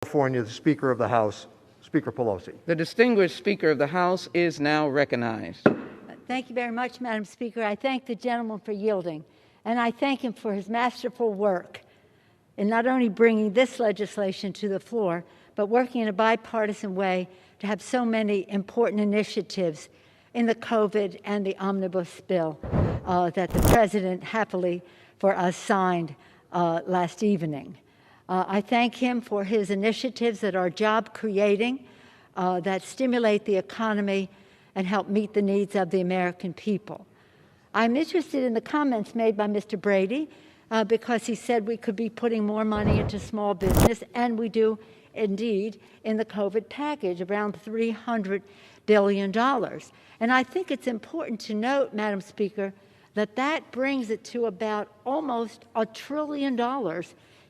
California, the Speaker of the House, Speaker Pelosi. The distinguished Speaker of the House is now recognized. Thank you very much, Madam Speaker. I thank the gentleman for yielding, and I thank him for his masterful work in not only bringing this legislation to the floor, but working in a bipartisan way to have so many important initiatives in the COVID and the omnibus bill that the President happily for us signed last evening. I thank him for his initiatives that are job-creating, that stimulate the economy and help meet the needs of the American people. I'm interested in the comments made by Mr. Brady because he said we could be putting more money into small business, and we do indeed in the COVID package, around $300 billion. And I think it's important to note, Madam Speaker, that that brings it to about almost $1 trillion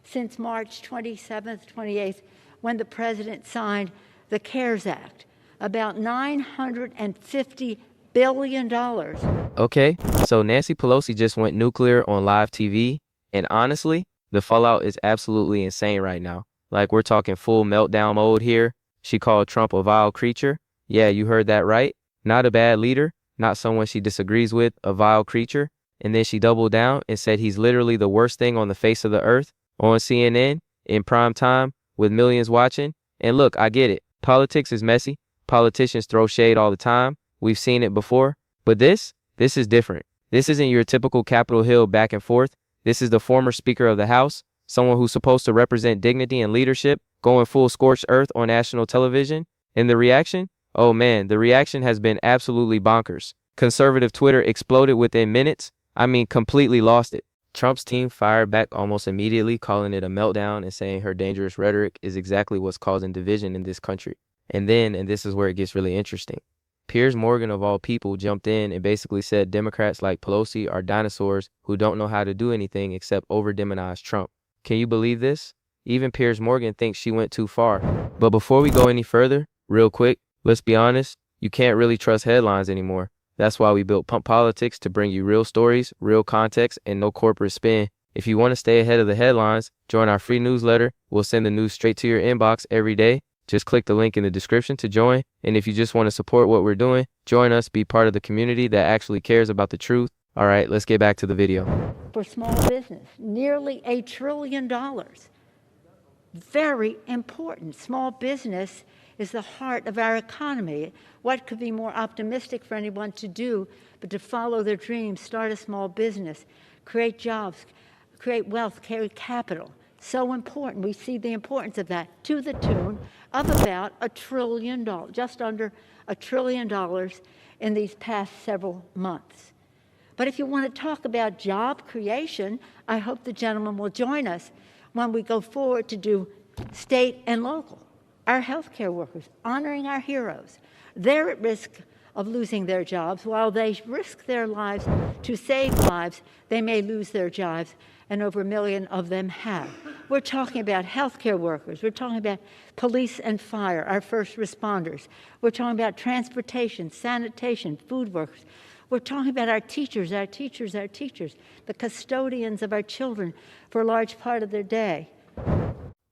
since March 27th, 28th, when the President signed the CARES Act, about $950 billion. Okay, so Nancy Pelosi just went nuclear on live TV, and honestly, the fallout is absolutely insane right now. Like, we're talking full meltdown mode here. She called Trump a vile creature. Yeah, you heard that right. Not a bad leader, not someone she disagrees with, a vile creature. And then she doubled down and said he's literally the worst thing on the face of the earth on CNN in prime time with millions watching. And look, I get it. Politics is messy. Politicians throw shade all the time. We've seen it before. But this is different. This isn't your typical Capitol Hill back and forth. This is the former Speaker of the House, someone who's supposed to represent dignity and leadership, going full scorched earth on national television. And the reaction? Oh man, the reaction has been absolutely bonkers. Conservative Twitter exploded within minutes. I mean, completely lost it. Trump's team fired back almost immediately, calling it a meltdown and saying her dangerous rhetoric is exactly what's causing division in this country. And then, and this is where it gets really interesting, Piers Morgan, of all people, jumped in and basically said Democrats like Pelosi are dinosaurs who don't know how to do anything except over-demonize Trump. Can you believe this? Even Piers Morgan thinks she went too far. But before we go any further, real quick, let's be honest, you can't really trust headlines anymore. That's why we built Pump Politics, to bring you real stories, real context, and no corporate spin. If you want to stay ahead of the headlines, join our free newsletter. We'll send the news straight to your inbox every day. Just click the link in the description to join. And if you just want to support what we're doing, join us, be part of the community that actually cares about the truth. All right, let's get back to the video. For small business, nearly $1 trillion. Very important. Small business is the heart of our economy. What could be more optimistic for anyone to do but to follow their dreams, start a small business, create jobs, create wealth, create capital? So important. We see the importance of that, to the tune of about $1 trillion, just under $1 trillion in these past several months. But if you want to talk about job creation, I hope the gentleman will join us when we go forward to do state and local. Our healthcare workers, honoring our heroes. They're at risk of losing their jobs. While they risk their lives to save lives, they may lose their jobs, and over 1 million of them have. We're talking about healthcare workers. We're talking about police and fire, our first responders. We're talking about transportation, sanitation, food workers. We're talking about our teachers, the custodians of our children for a large part of their day.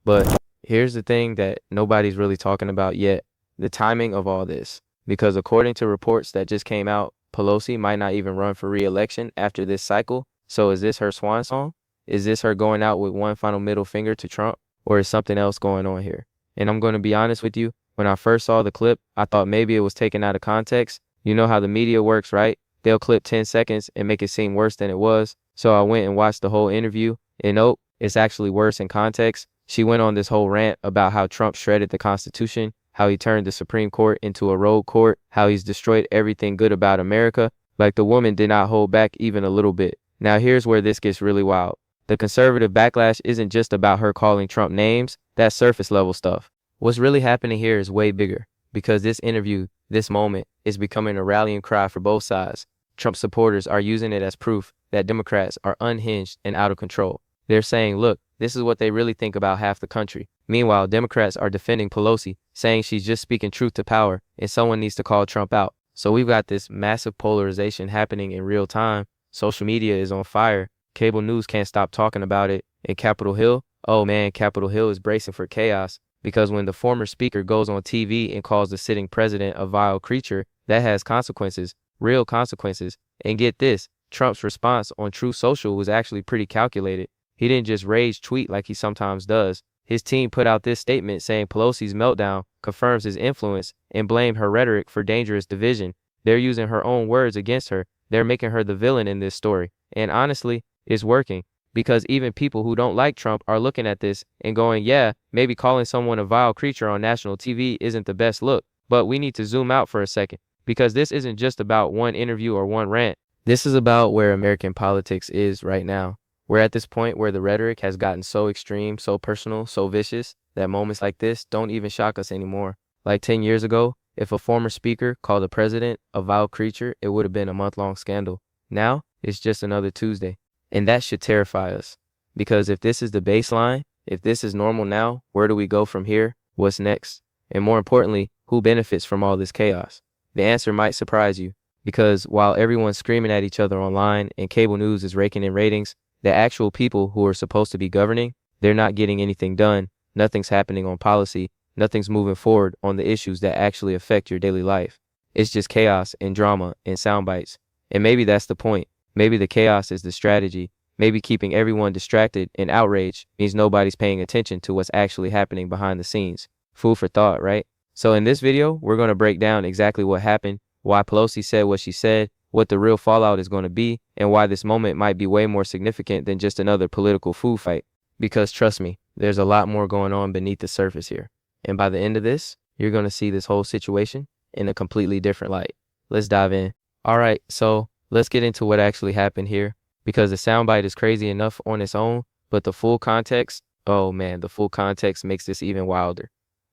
But here's the thing that nobody's really talking about yet, the timing of all this. Because according to reports that just came out, Pelosi might not even run for re-election after this cycle. So is this her swan song? Is this her going out with one final middle finger to Trump? Or is something else going on here? And I'm going to be honest with you, when I first saw the clip, I thought maybe it was taken out of context. You know how the media works, right? They'll clip 10 seconds and make it seem worse than it was. So I went and watched the whole interview, and nope, it's actually worse in context. She went on this whole rant about how Trump shredded the Constitution, how he turned the Supreme Court into a rogue court, how he's destroyed everything good about America. Like, the woman did not hold back even a little bit. Now here's where this gets really wild. The conservative backlash isn't just about her calling Trump names. That's surface level stuff. What's really happening here is way bigger, because this interview, this moment, is becoming a rallying cry for both sides. Trump supporters are using it as proof that Democrats are unhinged and out of control. They're saying, look, this is what they really think about half the country. Meanwhile, Democrats are defending Pelosi, saying she's just speaking truth to power and someone needs to call Trump out. So we've got this massive polarization happening in real time. Social media is on fire. Cable news can't stop talking about it. And Capitol Hill, oh man, Capitol Hill is bracing for chaos. because when the former speaker goes on TV and calls the sitting president a vile creature, that has consequences, real consequences. And get this, Trump's response on Truth Social was actually pretty calculated. He didn't just rage tweet like he sometimes does. His team put out this statement saying Pelosi's meltdown confirms his influence and blamed her rhetoric for dangerous division. They're using her own words against her. They're making her the villain in this story. And honestly, it's working, because even people who don't like Trump are looking at this and going, yeah, maybe calling someone a vile creature on national TV isn't the best look, but we need to zoom out for a second, because this isn't just about one interview or one rant. This is about where American politics is right now. We're at this point where the rhetoric has gotten so extreme, so personal, so vicious, that moments like this don't even shock us anymore. Like 10 years ago, if a former speaker called the president a vile creature, it would have been a month-long scandal. Now, it's just another Tuesday. And that should terrify us. Because if this is the baseline, if this is normal now, where do we go from here? What's next? And more importantly, who benefits from all this chaos? The answer might surprise you. Because while everyone's screaming at each other online and cable news is raking in ratings, the actual people who are supposed to be governing, they're not getting anything done. Nothing's happening on policy. Nothing's moving forward on the issues that actually affect your daily life. It's just chaos and drama and sound bites. And maybe that's the point. Maybe the chaos is the strategy. Maybe keeping everyone distracted and outraged means nobody's paying attention to what's actually happening behind the scenes. Food for thought, right? So in this video, we're going to break down exactly what happened, why Pelosi said what she said, what the real fallout is going to be, and why this moment might be way more significant than just another political food fight. Because trust me, there's a lot more going on beneath the surface here. And by the end of this, you're going to see this whole situation in a completely different light. Let's dive in. All right, so let's get into what actually happened here, because the soundbite is crazy enough on its own, but the full context, oh man, the full context makes this even wilder.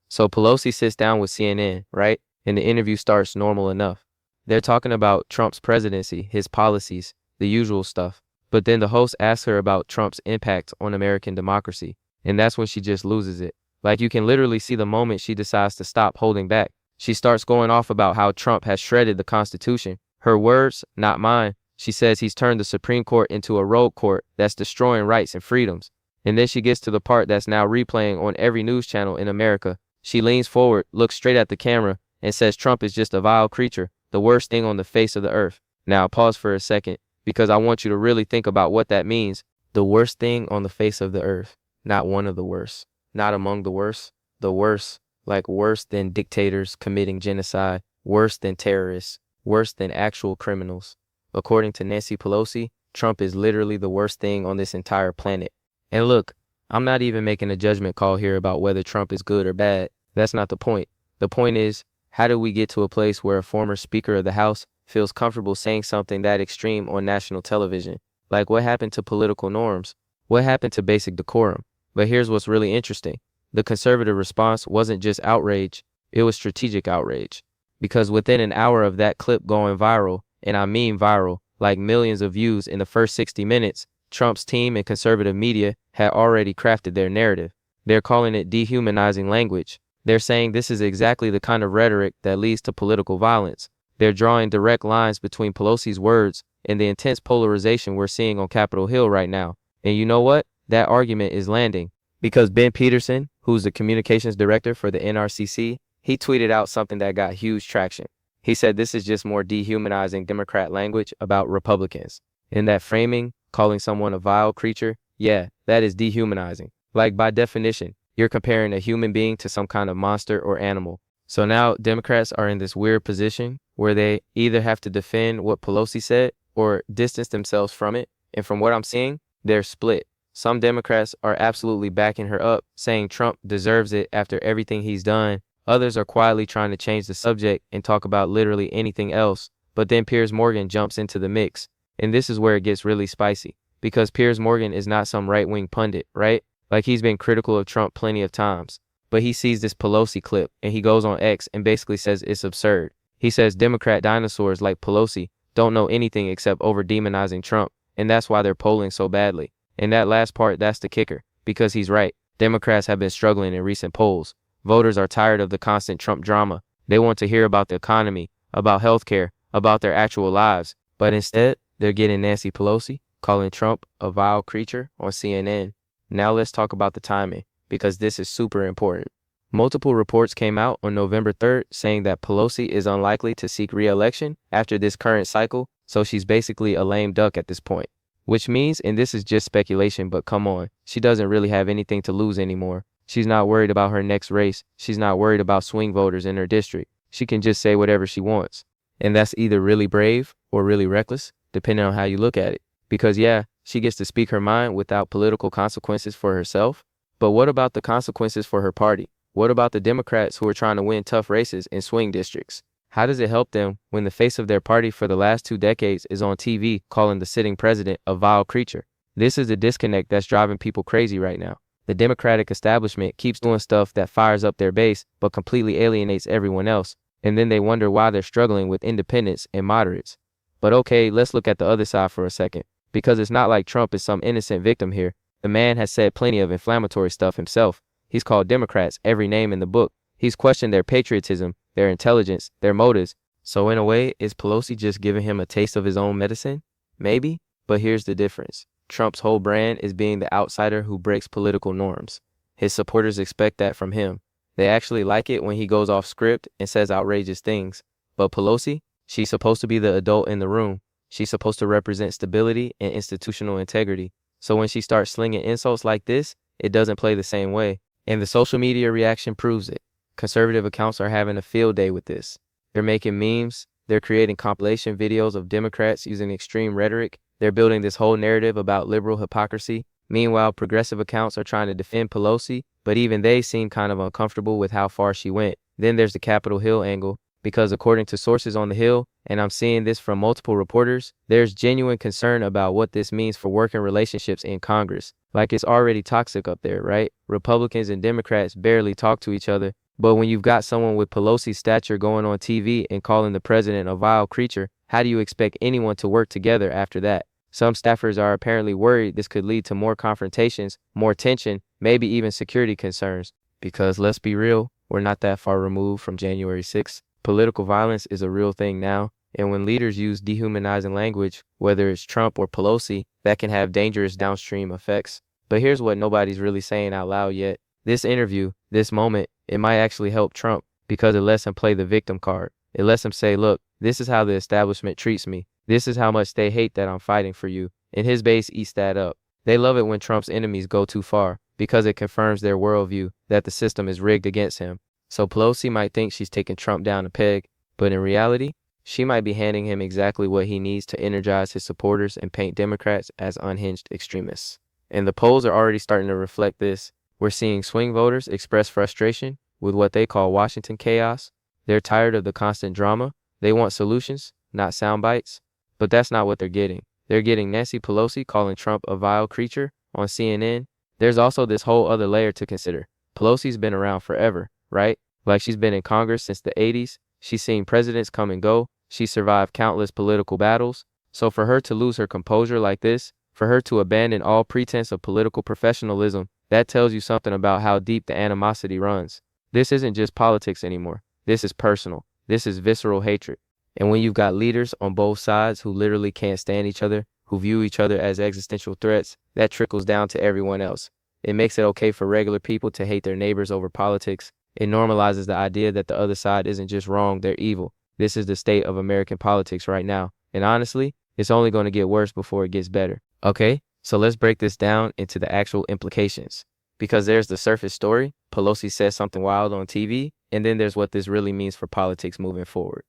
So Pelosi sits down with CNN, right? And the interview starts normal enough. They're talking about Trump's presidency, his policies, the usual stuff. But then the host asks her about Trump's impact on American democracy. And that's when she just loses it. Like, you can literally see the moment she decides to stop holding back. She starts going off about how Trump has shredded the Constitution. Her words, not mine. She says he's turned the Supreme Court into a rogue court that's destroying rights and freedoms. And then she gets to the part that's now replaying on every news channel in America. She leans forward, looks straight at the camera, and says Trump is just a vile creature, the worst thing on the face of the earth. Now, pause for a second, because I want you to really think about what that means. The worst thing on the face of the earth. Not one of the worst. Not among the worst. The worst. Like worse than dictators committing genocide. Worse than terrorists. Worse than actual criminals. According to Nancy Pelosi, Trump is literally the worst thing on this entire planet. And look, I'm not even making a judgment call here about whether Trump is good or bad. That's not the point. The point is, how do we get to a place where a former Speaker of the House feels comfortable saying something that extreme on national television? Like, what happened to political norms? What happened to basic decorum? But here's what's really interesting. The conservative response wasn't just outrage, it was strategic outrage. Because within an hour of that clip going viral, and I mean viral, like millions of views in the first 60 minutes, Trump's team and conservative media had already crafted their narrative. They're calling it dehumanizing language. They're saying this is exactly the kind of rhetoric that leads to political violence. They're drawing direct lines between Pelosi's words and the intense polarization we're seeing on Capitol Hill right now. And you know what? That argument is landing. Because Ben Peterson, who's the communications director for the NRCC, he tweeted out something that got huge traction. He said this is just more dehumanizing Democrat language about Republicans. In that framing, calling someone a vile creature, yeah, that is dehumanizing. Like, by definition, you're comparing a human being to some kind of monster or animal. So now Democrats are in this weird position where they either have to defend what Pelosi said or distance themselves from it. And from what I'm seeing, they're split. Some Democrats are absolutely backing her up, saying Trump deserves it after everything he's done. Others are quietly trying to change the subject and talk about literally anything else. But then Piers Morgan jumps into the mix. And this is where it gets really spicy. Because Piers Morgan is not some right-wing pundit, right? Like, he's been critical of Trump plenty of times. But he sees this Pelosi clip and he goes on X and basically says it's absurd. He says Democrat dinosaurs like Pelosi don't know anything except over-demonizing Trump. And that's why they're polling so badly. And that last part, that's the kicker. Because he's right. Democrats have been struggling in recent polls. Voters are tired of the constant Trump drama. They want to hear about the economy, about healthcare, about their actual lives. But instead, they're getting Nancy Pelosi calling Trump a vile creature on CNN. Now let's talk about the timing, because this is super important. Multiple reports came out on November 3rd saying that Pelosi is unlikely to seek re-election after this current cycle, so she's basically a lame duck at this point. Which means, and this is just speculation, but come on, she doesn't really have anything to lose anymore. She's not worried about her next race. She's not worried about swing voters in her district. She can just say whatever she wants. And that's either really brave or really reckless, depending on how you look at it. Because yeah, she gets to speak her mind without political consequences for herself. But what about the consequences for her party? What about the Democrats who are trying to win tough races in swing districts? How does it help them when the face of their party for the last 2 decades is on TV calling the sitting president a vile creature? This is the disconnect that's driving people crazy right now. The Democratic establishment keeps doing stuff that fires up their base but completely alienates everyone else, and then they wonder why they're struggling with independents and moderates. But okay, let's look at the other side for a second, because it's not like Trump is some innocent victim here. The man has said plenty of inflammatory stuff himself. He's called Democrats every name in the book. He's questioned their patriotism, their intelligence, their motives. So in a way, is Pelosi just giving him a taste of his own medicine? Maybe, but here's the difference. Trump's whole brand is being the outsider who breaks political norms. His supporters expect that from him. They actually like it when he goes off script and says outrageous things. But Pelosi, she's supposed to be the adult in the room. She's supposed to represent stability and institutional integrity. So when she starts slinging insults like this, it doesn't play the same way. And the social media reaction proves it. Conservative accounts are having a field day with this. They're making memes. They're creating compilation videos of Democrats using extreme rhetoric. They're building this whole narrative about liberal hypocrisy. Meanwhile, progressive accounts are trying to defend Pelosi, but even they seem kind of uncomfortable with how far she went. Then there's the Capitol Hill angle, because according to sources on the Hill, and I'm seeing this from multiple reporters, there's genuine concern about what this means for working relationships in Congress. Like it's already toxic up there, right? Republicans and Democrats barely talk to each other. But when you've got someone with Pelosi's stature going on TV and calling the president a vile creature, how do you expect anyone to work together after that? Some staffers are apparently worried this could lead to more confrontations, more tension, maybe even security concerns. Because let's be real, we're not that far removed from January 6th. Political violence is a real thing now, and when leaders use dehumanizing language, whether it's Trump or Pelosi, that can have dangerous downstream effects. But here's what nobody's really saying out loud yet. This interview, this moment, it might actually help Trump because it lets him play the victim card. It lets him say, look, this is how the establishment treats me. This is how much they hate that I'm fighting for you. And his base eats that up. They love it when Trump's enemies go too far because it confirms their worldview that the system is rigged against him. So Pelosi might think she's taking Trump down a peg, but in reality, she might be handing him exactly what he needs to energize his supporters and paint Democrats as unhinged extremists. And the polls are already starting to reflect this. We're seeing swing voters express frustration with what they call Washington chaos. They're tired of the constant drama. They want solutions, not sound bites. But that's not what they're getting. They're getting Nancy Pelosi calling Trump a vile creature on CNN. There's also this whole other layer to consider. Pelosi's been around forever, right? Like she's been in Congress since the 80s. She's seen presidents come and go. She survived countless political battles. So for her to lose her composure like this, for her to abandon all pretense of political professionalism, that tells you something about how deep the animosity runs. This isn't just politics anymore. This is personal. This is visceral hatred. And when you've got leaders on both sides who literally can't stand each other, who view each other as existential threats, that trickles down to everyone else. It makes it okay for regular people to hate their neighbors over politics. It normalizes the idea that the other side isn't just wrong, they're evil. This is the state of American politics right now. And honestly, it's only going to get worse before it gets better. Okay, so let's break this down into the actual implications. Because there's the surface story, Pelosi says something wild on TV, and then there's what this really means for politics moving forward.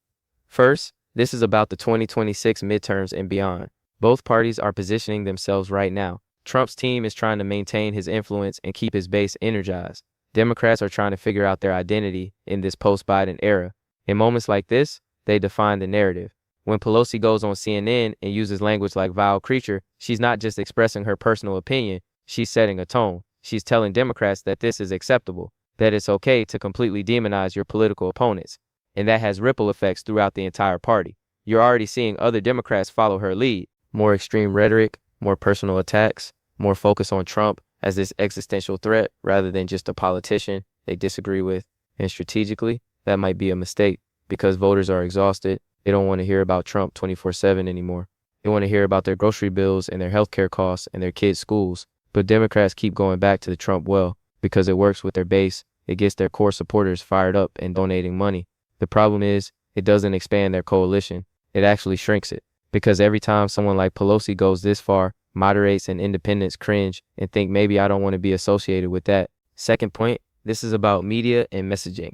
First, this is about the 2026 midterms and beyond. Both parties are positioning themselves right now. Trump's team is trying to maintain his influence and keep his base energized. Democrats are trying to figure out their identity in this post-Biden era. In moments like this, they define the narrative. When Pelosi goes on CNN and uses language like vile creature, she's not just expressing her personal opinion, she's setting a tone. She's telling Democrats that this is acceptable, that it's okay to completely demonize your political opponents. And that has ripple effects throughout the entire party. You're already seeing other Democrats follow her lead. More extreme rhetoric, more personal attacks, more focus on Trump as this existential threat rather than just a politician they disagree with. And strategically, that might be a mistake because voters are exhausted. They don't want to hear about Trump 24/7 anymore. They want to hear about their grocery bills and their healthcare costs and their kids' schools. But Democrats keep going back to the Trump well because it works with their base It gets their core supporters fired up and donating money. The problem is, it doesn't expand their coalition. It actually shrinks it. Because every time someone like Pelosi goes this far, moderates and independents cringe and think maybe I don't want to be associated with that. Second point, this is about media and messaging.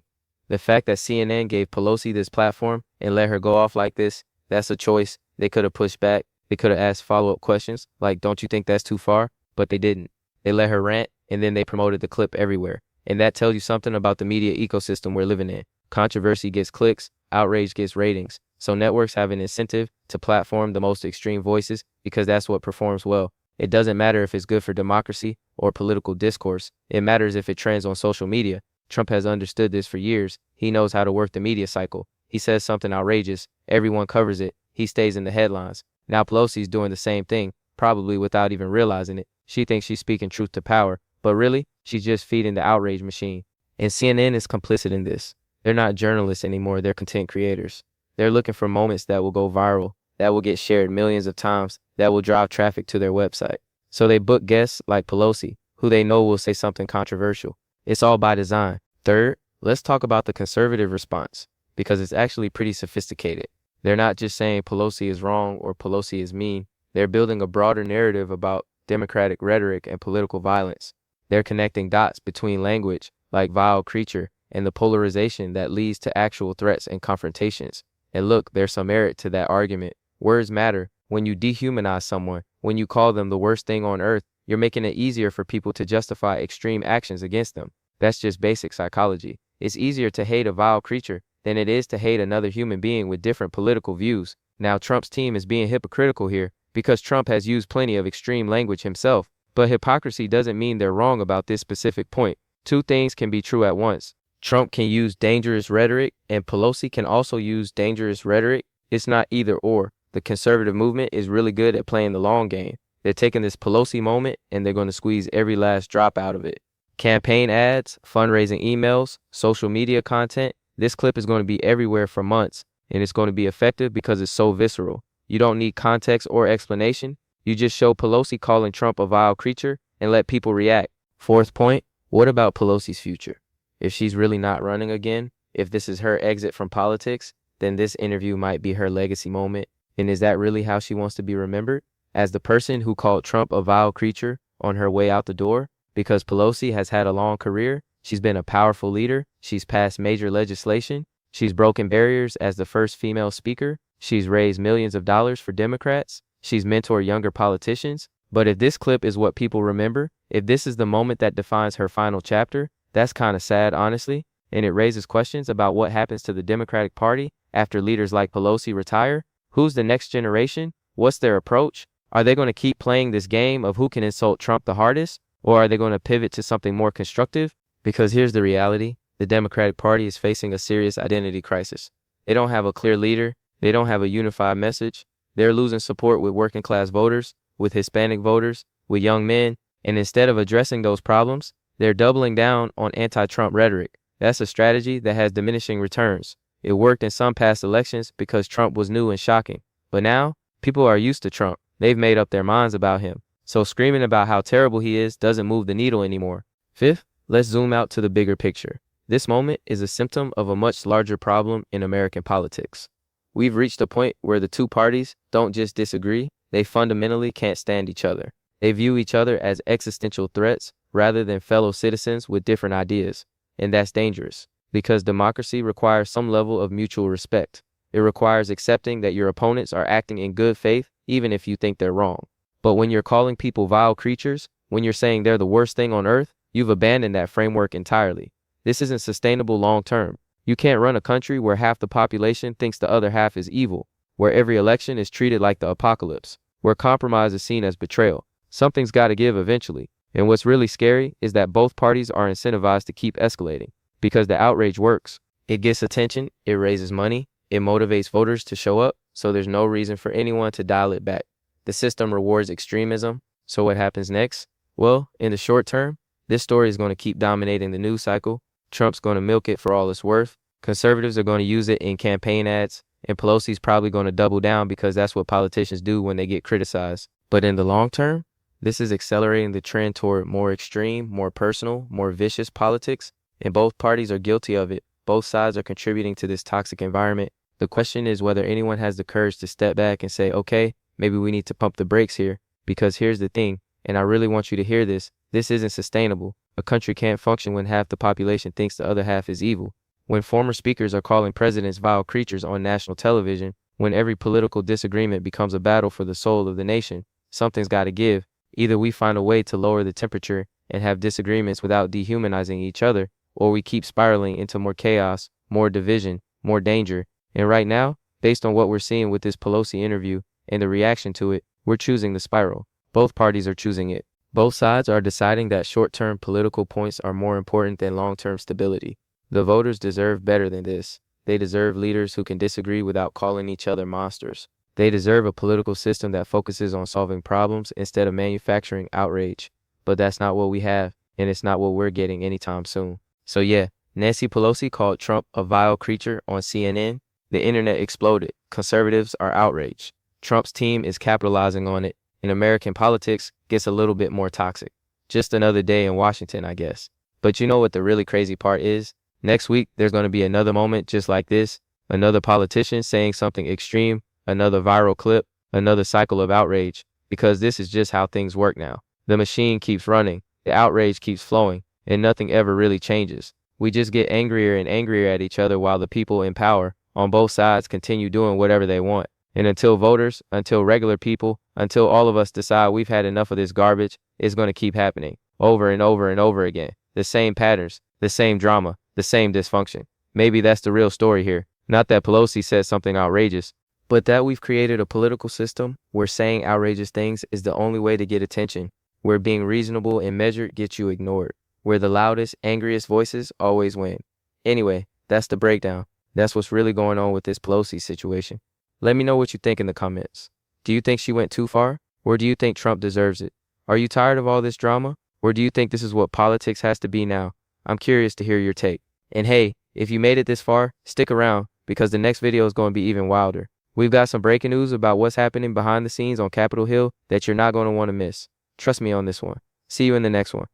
The fact that CNN gave Pelosi this platform and let her go off like this, that's a choice. They could have pushed back. They could have asked follow-up questions like, don't you think that's too far? But they didn't. They let her rant and then they promoted the clip everywhere. And that tells you something about the media ecosystem we're living in. Controversy gets clicks, outrage gets ratings. So networks have an incentive to platform the most extreme voices because that's what performs well. It doesn't matter if it's good for democracy or political discourse. It matters if it trends on social media. Trump has understood this for years. He knows how to work the media cycle. He says something outrageous. Everyone covers it. He stays in the headlines. Now Pelosi's doing the same thing, probably without even realizing it. She thinks she's speaking truth to power, but really, she's just feeding the outrage machine. And CNN is complicit in this. They're not journalists anymore. They're content creators. They're looking for moments that will go viral, that will get shared millions of times, that will drive traffic to their website. So they book guests like Pelosi, who they know will say something controversial. It's all by design. Third, let's talk about the conservative response, because it's actually pretty sophisticated. They're not just saying Pelosi is wrong or Pelosi is mean. They're building a broader narrative about Democratic rhetoric and political violence. They're connecting dots between language, like vile creature, and the polarization that leads to actual threats and confrontations. And look, there's some merit to that argument. Words matter. When you dehumanize someone, when you call them the worst thing on earth, you're making it easier for people to justify extreme actions against them. That's just basic psychology. It's easier to hate a vile creature than it is to hate another human being with different political views. Now, Trump's team is being hypocritical here because Trump has used plenty of extreme language himself. But hypocrisy doesn't mean they're wrong about this specific point. Two things can be true at once. Trump can use dangerous rhetoric, and Pelosi can also use dangerous rhetoric. It's not either or. The conservative movement is really good at playing the long game. They're taking this Pelosi moment, and they're going to squeeze every last drop out of it. Campaign ads, fundraising emails, social media content. This clip is going to be everywhere for months, and it's going to be effective because it's so visceral. You don't need context or explanation. You just show Pelosi calling Trump a vile creature and let people react. Fourth point, what about Pelosi's future? If she's really not running again, if this is her exit from politics, then this interview might be her legacy moment. And is that really how she wants to be remembered? As the person who called Trump a vile creature on her way out the door? Because Pelosi has had a long career, she's been a powerful leader, she's passed major legislation, she's broken barriers as the first female speaker, she's raised millions of dollars for Democrats, she's mentored younger politicians. But if this clip is what people remember, if this is the moment that defines her final chapter, that's kind of sad, honestly, and it raises questions about what happens to the Democratic Party after leaders like Pelosi retire. Who's the next generation? What's their approach? Are they going to keep playing this game of who can insult Trump the hardest? Or are they going to pivot to something more constructive? Because here's the reality. The Democratic Party is facing a serious identity crisis. They don't have a clear leader. They don't have a unified message. They're losing support with working class voters, with Hispanic voters, with young men. And instead of addressing those problems, they're doubling down on anti-Trump rhetoric. That's a strategy that has diminishing returns. It worked in some past elections because Trump was new and shocking. But now, people are used to Trump. They've made up their minds about him. So screaming about how terrible he is doesn't move the needle anymore. Fifth, let's zoom out to the bigger picture. This moment is a symptom of a much larger problem in American politics. We've reached a point where the two parties don't just disagree, they fundamentally can't stand each other. They view each other as existential threats rather than fellow citizens with different ideas. And that's dangerous, because democracy requires some level of mutual respect. It requires accepting that your opponents are acting in good faith, even if you think they're wrong. But when you're calling people vile creatures, when you're saying they're the worst thing on earth, you've abandoned that framework entirely. This isn't sustainable long term. You can't run a country where half the population thinks the other half is evil, where every election is treated like the apocalypse, where compromise is seen as betrayal. Something's got to give eventually. And what's really scary is that both parties are incentivized to keep escalating, because the outrage works. It gets attention, it raises money, it motivates voters to show up, so there's no reason for anyone to dial it back. The system rewards extremism, so what happens next? Well, in the short term, this story is going to keep dominating the news cycle. Trump's going to milk it for all it's worth. Conservatives are going to use it in campaign ads, and Pelosi's probably going to double down because that's what politicians do when they get criticized. But in the long term, this is accelerating the trend toward more extreme, more personal, more vicious politics. and both parties are guilty of it. Both sides are contributing to this toxic environment. The question is whether anyone has the courage to step back and say, okay, maybe we need to pump the brakes here. Because here's the thing, and I really want you to hear this, this isn't sustainable. A country can't function when half the population thinks the other half is evil. When former speakers are calling presidents vile creatures on national television, when every political disagreement becomes a battle for the soul of the nation, something's got to give. Either we find a way to lower the temperature and have disagreements without dehumanizing each other, or we keep spiraling into more chaos, more division, more danger. And right now, based on what we're seeing with this Pelosi interview and the reaction to it, we're choosing the spiral. Both parties are choosing it. Both sides are deciding that short-term political points are more important than long-term stability. The voters deserve better than this. They deserve leaders who can disagree without calling each other monsters. They deserve a political system that focuses on solving problems instead of manufacturing outrage. But that's not what we have, and it's not what we're getting anytime soon. So yeah, Nancy Pelosi called Trump a vile creature on CNN. The internet exploded. Conservatives are outraged. Trump's team is capitalizing on it, and American politics gets a little bit more toxic. Just another day in Washington, I guess. But you know what the really crazy part is? Next week, there's going to be another moment just like this, another politician saying something extreme, another viral clip, another cycle of outrage, because this is just how things work now. The machine keeps running, the outrage keeps flowing, and nothing ever really changes. We just get angrier and angrier at each other while the people in power on both sides continue doing whatever they want. And until voters, until regular people, until all of us decide we've had enough of this garbage, it's going to keep happening over and over and over again. The same patterns, the same drama, the same dysfunction. Maybe that's the real story here. Not that Pelosi said something outrageous, but that we've created a political system where saying outrageous things is the only way to get attention, where being reasonable and measured gets you ignored, where the loudest, angriest voices always win. Anyway, that's the breakdown. That's what's really going on with this Pelosi situation. Let me know what you think in the comments. Do you think she went too far? Or do you think Trump deserves it? Are you tired of all this drama? Or do you think this is what politics has to be now? I'm curious to hear your take. And hey, if you made it this far, stick around, because the next video is going to be even wilder. We've got some breaking news about what's happening behind the scenes on Capitol Hill that you're not going to want to miss. Trust me on this one. See you in the next one.